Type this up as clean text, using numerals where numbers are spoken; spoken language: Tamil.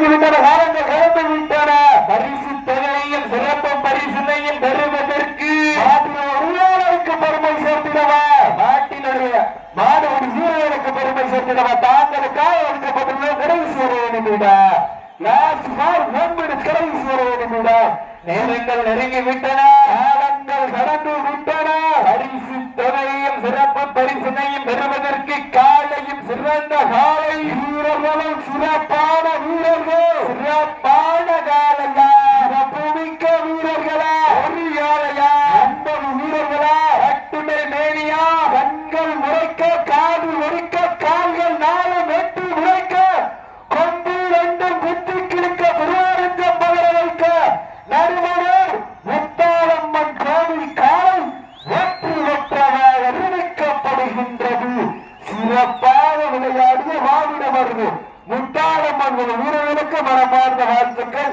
நெருங்கிவிட்டன, காலங்கள் கடந்து விட்டன. பரிசு தொகையையும் சிறப்பும் பரிசினையும் பெறுவதற்கு வீரர்களுக்கு பெருமை சேர்த்திடவா, நாட்டினுடைய மாணவன் வீரர்களுக்கு பெருமை சேர்த்திடவா. தாங்களுக்காக ஒதுக்கப்பட்டுள்ள கடைசி ஒரு நிமிடம், லாஸ்ட் ஃபார் 1 minute, கடைசி ஒரு நிமிடம். நேரங்கள் நெருங்கி விட்டன, காலங்கள் கடந்து விட்டன. பரிசு தொகையையும் சிறப்பு பரிசினையும் பெறுவதற்கு காலையும் சிறந்த காலை வீரர்களும் சிறப்பான வீரர்கள், சிறப்பான காலையா, சிறப்புமிக்க வீரர்களா, ஒரு யாழையா, 50 வீரர்களா, கட்டுமை மேனியா, கண்கள் முறைக்க காது முறைக்க கால்கள் 4 வெட்டி முறைக்க கொம்பு 2 குத்தி கிழக்க திருவாரூர் பகர வைக்க நடுவரர் முத்தாளம்மன் கோவில் காலை வெற்றி வெற்றமாக அறிவிக்கப்படுகின்றது. சிறப்பாக விளையாடிய மாநில வருது முத்தாளம்மன் வீரர்களுக்கு மனமார்ந்த வாழ்த்துக்கள்.